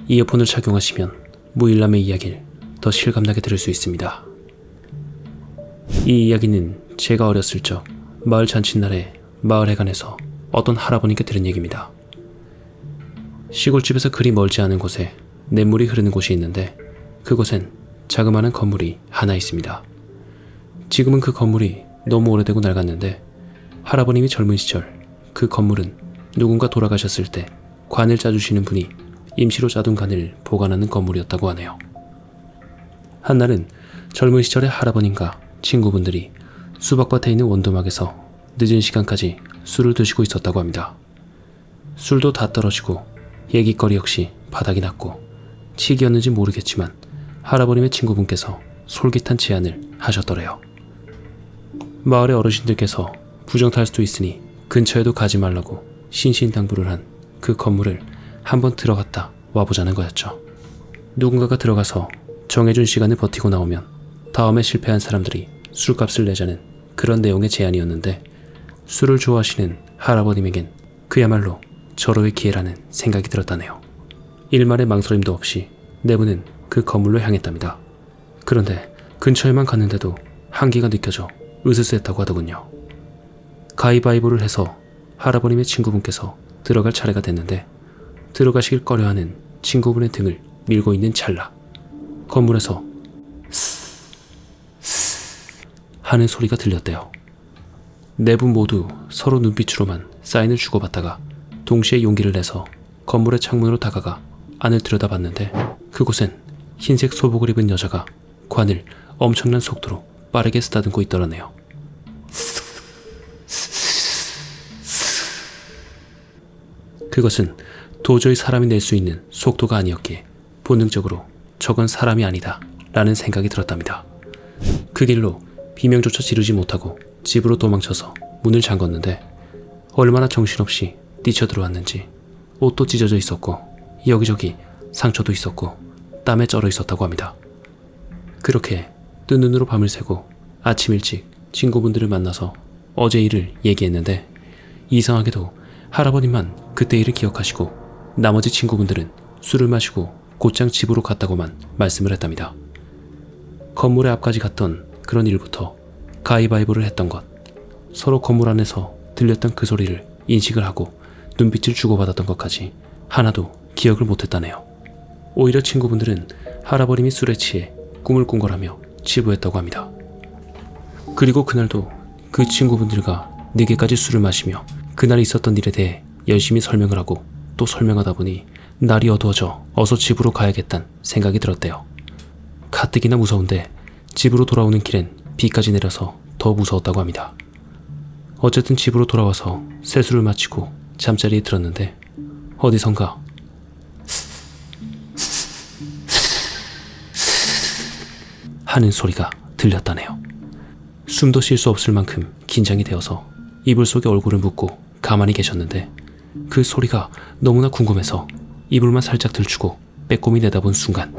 이어폰을 착용하시면 무일남의 이야기를 더 실감나게 들을 수 있습니다. 이 이야기는 제가 어렸을 적 마을 잔칫날에 마을 해관에서 어떤 할아버님께 들은 얘기입니다. 시골집에서 그리 멀지 않은 곳에 냇물이 흐르는 곳이 있는데 그곳엔 자그마한 건물이 하나 있습니다. 지금은 그 건물이 너무 오래되고 낡았는데 할아버님이 젊은 시절 그 건물은 누군가 돌아가셨을 때 관을 짜주시는 분이 임시로 짜둔 관을 보관하는 건물이었다고 하네요. 한날은 젊은 시절의 할아버님과 친구분들이 수박밭에 있는 원두막에서 늦은 시간까지 술을 드시고 있었다고 합니다. 술도 다 떨어지고 얘기거리 역시 바닥이 났고 치기였는지 모르겠지만 할아버님의 친구분께서 솔깃한 제안을 하셨더래요. 마을의 어르신들께서 부정탈 수도 있으니 근처에도 가지 말라고 신신당부를 한 그 건물을 한번 들어갔다 와보자는 거였죠. 누군가가 들어가서 정해준 시간을 버티고 나오면 다음에 실패한 사람들이 술값을 내자는 그런 내용의 제안이었는데 술을 좋아하시는 할아버님에겐 그야말로 절호의 기회라는 생각이 들었다네요. 일말의 망설임도 없이 내부는 그 건물로 향했답니다. 그런데 근처에만 갔는데도 한기가 느껴져 으스스했다고 하더군요. 가위바위보를 해서 할아버님의 친구분께서 들어갈 차례가 됐는데 들어가시길 꺼려하는 친구분의 등을 밀고 있는 찰나 건물에서 스스스 하는 소리가 들렸대요. 내부 모두 서로 눈빛으로만 사인을 주고받다가 동시에 용기를 내서 건물의 창문으로 다가가 안을 들여다봤는데 그곳엔 흰색 소복을 입은 여자가 관을 엄청난 속도로 빠르게 쓰다듬고 있더라네요. 그것은 도저히 사람이 낼 수 있는 속도가 아니었기에 본능적으로 저건 사람이 아니다 라는 생각이 들었답니다. 그 길로 비명조차 지르지 못하고 집으로 도망쳐서 문을 잠궜는데 얼마나 정신없이 뛰쳐들어왔는지 옷도 찢어져 있었고 여기저기 상처도 있었고 땀에 쩔어 있었다고 합니다. 그렇게 뜬 눈으로 밤을 새고 아침 일찍 친구분들을 만나서 어제 일을 얘기했는데 이상하게도 할아버님만 그때 일을 기억하시고 나머지 친구분들은 술을 마시고 곧장 집으로 갔다고만 말씀을 했답니다. 건물의 앞까지 갔던 그런 일부터 가위바위보를 했던 것, 서로 건물 안에서 들렸던 그 소리를 인식을 하고 눈빛을 주고받았던 것까지 하나도 기억을 못했다네요. 오히려 친구분들은 할아버님이 술에 취해 꿈을 꾼 거라며 치부했다고 합니다. 그리고 그날도 그 친구분들과 4개까지 술을 마시며 그날 있었던 일에 대해 열심히 설명을 하고 또 설명하다 보니 날이 어두워져 어서 집으로 가야겠다는 생각이 들었대요. 가뜩이나 무서운데 집으로 돌아오는 길엔 비까지 내려서 더 무서웠다고 합니다. 어쨌든 집으로 돌아와서 세수를 마치고 잠자리에 들었는데 어디선가 하는 소리가 들렸다네요. 숨도 쉴 수 없을 만큼 긴장이 되어서 이불 속에 얼굴을 묻고 가만히 계셨는데 그 소리가 너무나 궁금해서 이불만 살짝 들추고 빼꼼히 내다본 순간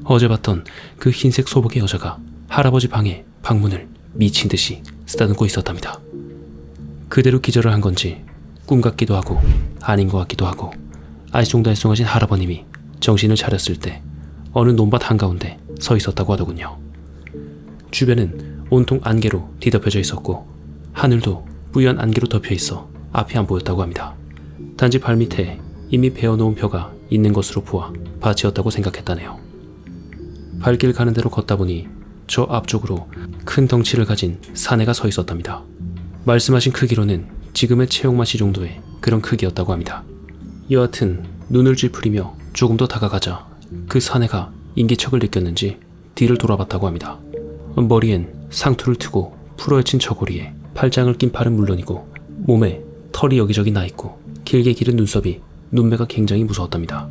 어제 봤던 그 흰색 소복의 여자가 할아버지 방의 방문을 미친 듯이 쓰다듬고 있었답니다. 그대로 기절을 한 건지 꿈 같기도 하고 아닌 것 같기도 하고 알쏭달쏭하신 할아버님이 정신을 차렸을 때 어느 논밭 한가운데 서 있었다고 하더군요. 주변은 온통 안개로 뒤덮여져 있었고 하늘도 뿌연 안개로 덮여 있어 앞이 안 보였다고 합니다. 단지 발밑에 이미 베어놓은 벼가 있는 것으로 보아 밭이었다고 생각했다네요. 발길 가는 대로 걷다 보니 저 앞쪽으로 큰 덩치를 가진 사내가 서 있었답니다. 말씀하신 크기로는 지금의 체육마시 정도의 그런 크기였다고 합니다. 여하튼 눈을 찌푸리며 조금 더 다가가자 그 사내가 인기척을 느꼈는지 뒤를 돌아봤다고 합니다. 머리엔 상투를 트고 풀어헤친 저고리에 팔짱을 낀 팔은 물론이고 몸에 털이 여기저기 나있고 길게 기른 눈썹이 눈매가 굉장히 무서웠답니다.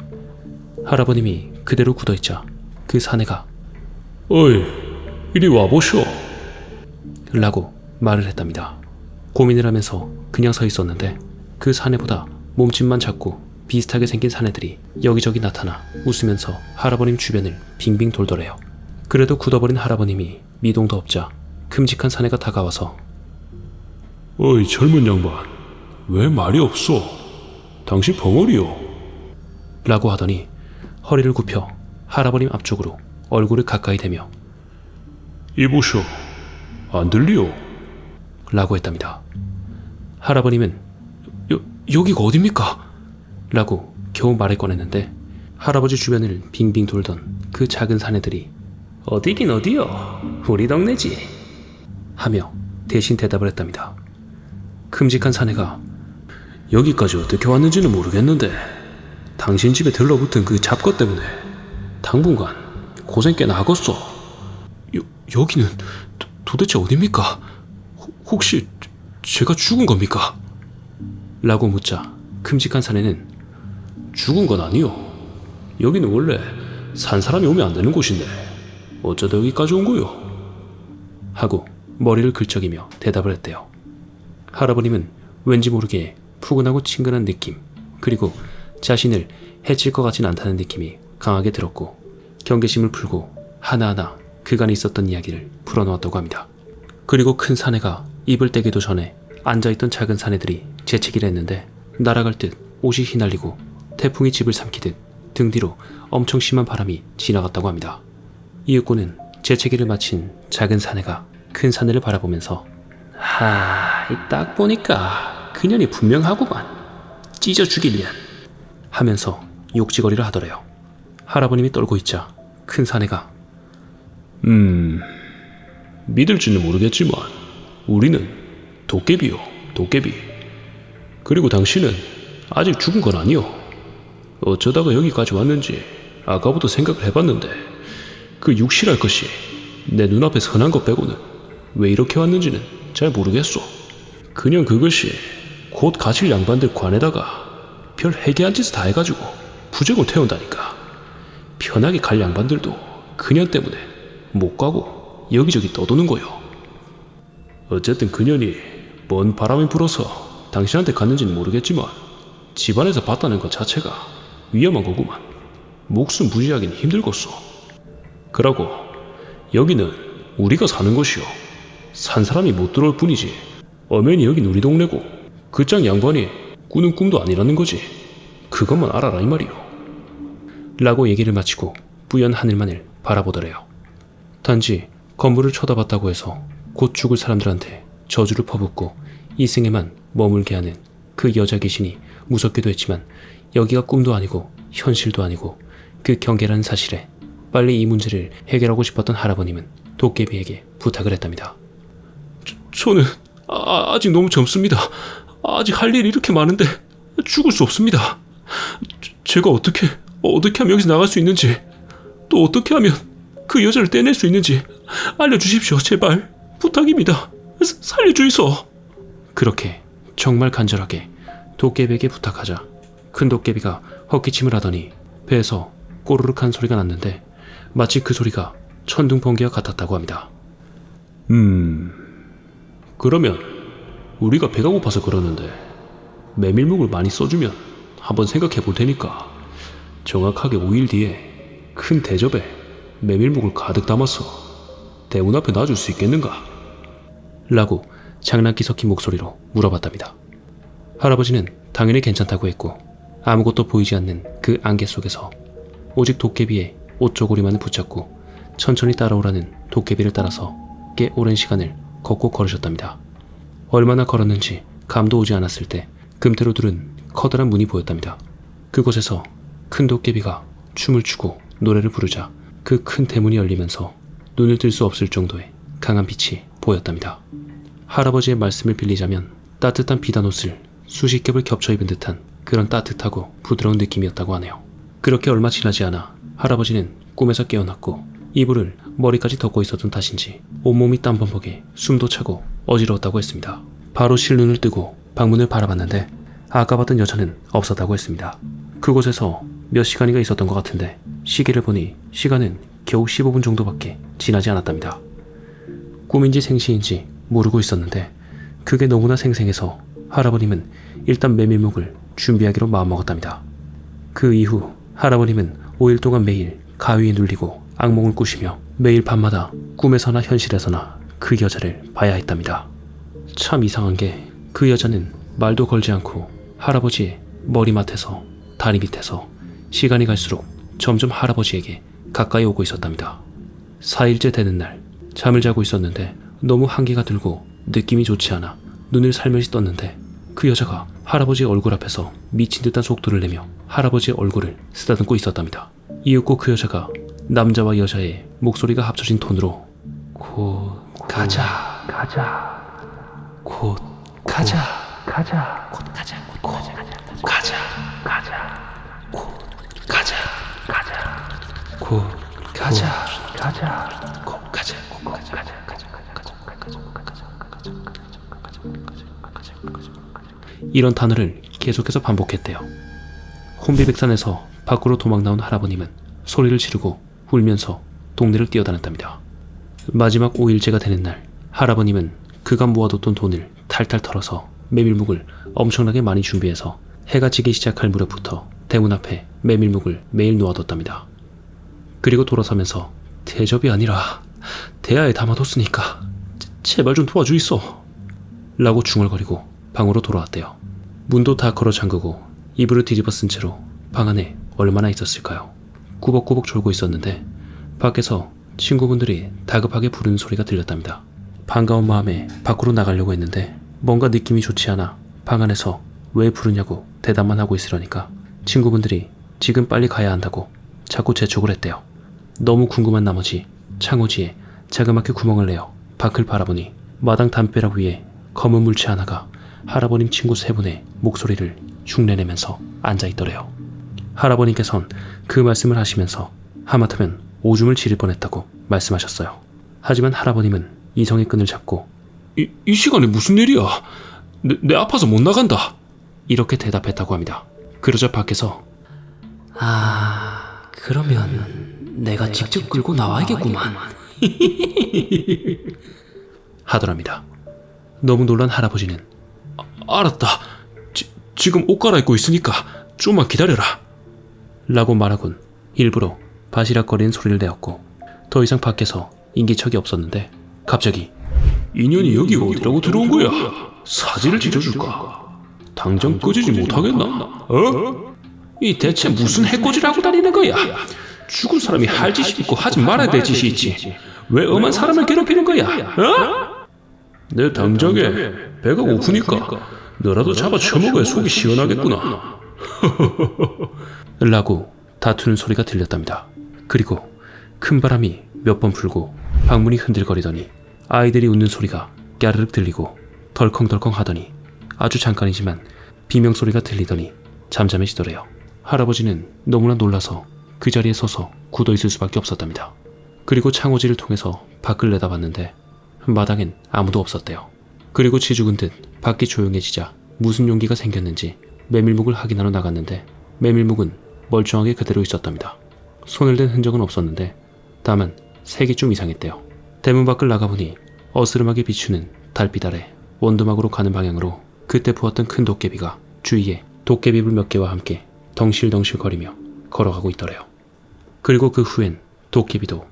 할아버님이 그대로 굳어있자 그 사내가 어이, 이리 와보쇼 라고 말을 했답니다. 고민을 하면서 그냥 서 있었는데 그 사내보다 몸집만 작고 비슷하게 생긴 사내들이 여기저기 나타나 웃으면서 할아버님 주변을 빙빙 돌더래요. 그래도 굳어버린 할아버님이 미동도 없자 큼직한 사내가 다가와서 어이 젊은 양반, 왜 말이 없소? 당신 벙어리요? 라고 하더니 허리를 굽혀 할아버님 앞쪽으로 얼굴을 가까이 대며 이보쇼. 안 들리오? 라고 했답니다. 할아버님은 여기가 어딥니까? 라고 겨우 말을 꺼냈는데 할아버지 주변을 빙빙 돌던 그 작은 사내들이 어디긴 어디요? 우리 동네지 하며 대신 대답을 했답니다. 큼직한 사내가 여기까지 어떻게 왔는지는 모르겠는데 당신 집에 들러붙은 그 잡것 때문에 당분간 고생 꽤나 하겠소. 여기는 도대체 어딥니까? 혹시 제가 죽은 겁니까? 라고 묻자 큼직한 사내는 죽은 건 아니요. 여기는 원래 산 사람이 오면 안 되는 곳인데 어쩌다 여기까지 온 거요? 하고 머리를 긁적이며 대답을 했대요. 할아버님은 왠지 모르게 푸근하고 친근한 느낌, 그리고 자신을 해칠 것 같진 않다는 느낌이 강하게 들었고 경계심을 풀고 하나하나 그간에 있었던 이야기를 풀어놓았다고 합니다. 그리고 큰 사내가 입을 떼기도 전에 앉아있던 작은 사내들이 재채기를 했는데 날아갈 듯 옷이 휘날리고 태풍이 집을 삼키듯 등 뒤로 엄청 심한 바람이 지나갔다고 합니다. 이윽고는 재채기를 마친 작은 사내가 큰 사내를 바라보면서 딱 보니까 그년이 분명하구만. 찢어 죽일련 하면서 욕지거리를 하더래요. 할아버님이 떨고 있자 큰 사내가 믿을지는 모르겠지만 우리는 도깨비요, 도깨비. 그리고 당신은 아직 죽은 건 아니오. 어쩌다가 여기까지 왔는지 아까부터 생각을 해봤는데 그 육실할 것이 내 눈앞에 선한 것 빼고는 왜 이렇게 왔는지는 잘 모르겠소. 그냥 그것이 곧 가실 양반들 관에다가 별 해괴한 짓을 다 해가지고 부적을 태운다니까. 편하게 갈 양반들도 그년 때문에 못 가고 여기저기 떠도는 거요. 어쨌든 그년이 뭔 바람이 불어서 당신한테 갔는지는 모르겠지만 집안에서 봤다는 것 자체가 위험한 거구만. 목숨 부지하기는 힘들겠소. 그러고 여기는 우리가 사는 곳이요. 산 사람이 못 들어올 뿐이지 엄연히 여긴 우리 동네고 그짱 양반이 꾸는 꿈도 아니라는 거지. 그것만 알아라 이 말이요. 라고 얘기를 마치고 뿌연 하늘만을 바라보더래요. 단지 건물을 쳐다봤다고 해서 곧 죽을 사람들한테 저주를 퍼붓고 이승에만 머물게 하는 그 여자 귀신이 무섭기도 했지만 여기가 꿈도 아니고 현실도 아니고 그 경계라는 사실에 빨리 이 문제를 해결하고 싶었던 할아버님은 도깨비에게 부탁을 했답니다. 저는 아직 너무 젊습니다. 아직 할 일이 이렇게 많은데 죽을 수 없습니다. 제가 어떻게 하면 여기서 나갈 수 있는지, 또 어떻게 하면 그 여자를 떼낼 수 있는지 알려주십시오. 제발 부탁입니다. 살려주이소. 그렇게 정말 간절하게 도깨비에게 부탁하자 큰 도깨비가 헛기침을 하더니 배에서 꼬르륵 한 소리가 났는데 마치 그 소리가 천둥 번개와 같았다고 합니다. 그러면 우리가 배가 고파서 그러는데 메밀묵을 많이 써주면 한번 생각해 볼 테니까 정확하게 5일 뒤에 큰 대접에 메밀묵을 가득 담아서 대문 앞에 놔줄 수 있겠는가? 라고 장난기 섞인 목소리로 물어봤답니다. 할아버지는 당연히 괜찮다고 했고 아무것도 보이지 않는 그 안개 속에서 오직 도깨비의 옷조고리만을 붙잡고 천천히 따라오라는 도깨비를 따라서 꽤 오랜 시간을 걷고 걸으셨답니다. 얼마나 걸었는지 감도 오지 않았을 때 금태로 두른 커다란 문이 보였답니다. 그곳에서 큰 도깨비가 춤을 추고 노래를 부르자 그 큰 대문이 열리면서 눈을 뜰 수 없을 정도의 강한 빛이 보였답니다. 할아버지의 말씀을 빌리자면 따뜻한 비단옷을 수십 겹을 겹쳐 입은 듯한 그런 따뜻하고 부드러운 느낌이었다고 하네요. 그렇게 얼마 지나지 않아 할아버지는 꿈에서 깨어났고 이불을 머리까지 덮고 있었던 탓인지 온몸이 땀범벅에 숨도 차고 어지러웠다고 했습니다. 바로 실눈을 뜨고 방문을 바라봤는데 아까 봤던 여자는 없었다고 했습니다. 그곳에서 몇 시간이가 있었던 것 같은데 시계를 보니 시간은 겨우 15분 정도밖에 지나지 않았답니다. 꿈인지 생시인지 모르고 있었는데 그게 너무나 생생해서 할아버님은 일단 메밀묵을 준비하기로 마음먹었답니다. 그 이후 할아버님은 5일 동안 매일 가위에 눌리고 악몽을 꾸시며 매일 밤마다 꿈에서나 현실에서나 그 여자를 봐야 했답니다. 참 이상한 게 그 여자는 말도 걸지 않고 할아버지의 머리맡에서 다리 밑에서 시간이 갈수록 점점 할아버지에게 가까이 오고 있었답니다. 4일째 되는 날 잠을 자고 있었는데 너무 한기가 들고 느낌이 좋지 않아 눈을 살며시 떴는데 그 여자가 할아버지의 얼굴 앞에서 미친 듯한 속도를 내며 할아버지의 얼굴을 쓰다듬고 있었답니다. 이윽고 그 여자가 남자와 여자의 목소리가 합쳐진 톤으로 곧 가자 곧 가자 곧 가자 곧 가자 곧 가자 곧 가자 이런 단어를 계속해서 반복했대요. 혼비백산에서 밖으로 도망 나온 할아버님은 소리를 지르고 울면서 동네를 뛰어다녔답니다. 마지막 5일째가 되는 날 할아버님은 그간 모아뒀던 돈을 탈탈 털어서 메밀묵을 엄청나게 많이 준비해서 해가 지기 시작할 무렵부터 대문 앞에 메밀묵을 매일 놓아뒀답니다. 그리고 돌아서면서 대접이 아니라 대야에 담아뒀으니까 제발 좀 도와주이소 라고 중얼거리고 방으로 돌아왔대요. 문도 다 걸어 잠그고 이불을 뒤집어 쓴 채로 방 안에 얼마나 있었을까요? 꾸벅꾸벅 졸고 있었는데 밖에서 친구분들이 다급하게 부르는 소리가 들렸답니다. 반가운 마음에 밖으로 나가려고 했는데 뭔가 느낌이 좋지 않아 방 안에서 왜 부르냐고 대답만 하고 있으려니까 친구분들이 지금 빨리 가야 한다고 자꾸 재촉을 했대요. 너무 궁금한 나머지 창호지에 자그맣게 구멍을 내어 밖을 바라보니 마당 담벼락 위에 검은 물체 하나가 할아버님 친구 세 분의 목소리를 흉내내면서 앉아있더래요. 할아버님께선 그 말씀을 하시면서 하마터면 오줌을 지릴 뻔했다고 말씀하셨어요. 하지만 할아버님은 이성의 끈을 잡고 이 시간에 무슨 일이야? 내 아파서 못 나간다. 이렇게 대답했다고 합니다. 그러자 밖에서 그러면 내가 직접 끌고 나와야겠구만 하더랍니다. 너무 놀란 할아버지는 알았다. 지금 옷 갈아입고 있으니까 좀만 기다려라. 라고 말하곤 일부러 바시락거리는 소리를 내었고 더 이상 밖에서 인기척이 없었는데 갑자기 인연이 여기 어디라고 들어온 거야? 사지를 지져줄까? 당장 꺼지지 못하겠나? 어? 이 대체 무슨 해코지를 하고 다니는 거야? 죽은 사람이 할 짓이 있고 하지 말아야 될 짓이 있지. 왜 엄한 사람을 괴롭히는 거야? 어? 내 당장에 배가 고프니까 너라도 잡아 처먹어야 속이 시원하겠구나. 라고 다투는 소리가 들렸답니다. 그리고 큰 바람이 몇 번 불고 방문이 흔들거리더니 아이들이 웃는 소리가 까르륵 들리고 덜컹덜컹 하더니 아주 잠깐이지만 비명소리가 들리더니 잠잠해지더래요. 할아버지는 너무나 놀라서 그 자리에 서서 굳어있을 수밖에 없었답니다. 그리고 창호지를 통해서 밖을 내다봤는데 마당엔 아무도 없었대요. 그리고 쥐죽은 듯 밖이 조용해지자 무슨 용기가 생겼는지 메밀묵을 확인하러 나갔는데 메밀묵은 멀쩡하게 그대로 있었답니다. 손을 댄 흔적은 없었는데 다만 색이 좀 이상했대요. 대문 밖을 나가보니 어스름하게 비추는 달빛 아래 원두막으로 가는 방향으로 그때 보았던 큰 도깨비가 주위에 도깨비불 몇 개와 함께 덩실덩실 거리며 걸어가고 있더래요. 그리고 그 후엔 도깨비도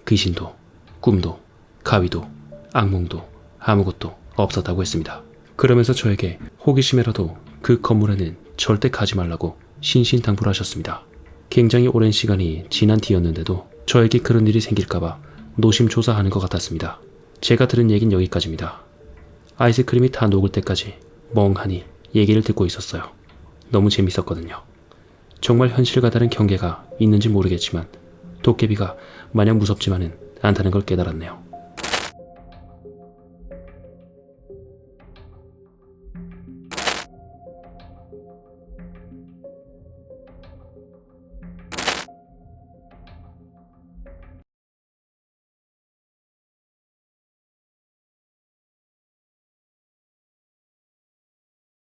귀신도 꿈도 가위도 악몽도 아무것도 없었다고 했습니다. 그러면서 저에게 호기심에라도 그 건물에는 절대 가지 말라고 신신당부를 하셨습니다. 굉장히 오랜 시간이 지난 뒤였는데도 저에게 그런 일이 생길까봐 노심초사하는 것 같았습니다. 제가 들은 얘긴 여기까지입니다. 아이스크림이 다 녹을 때까지 멍하니 얘기를 듣고 있었어요. 너무 재밌었거든요. 정말 현실과 다른 경계가 있는지 모르겠지만 도깨비가 마냥 무섭지만은 않다는 걸 깨달았네요.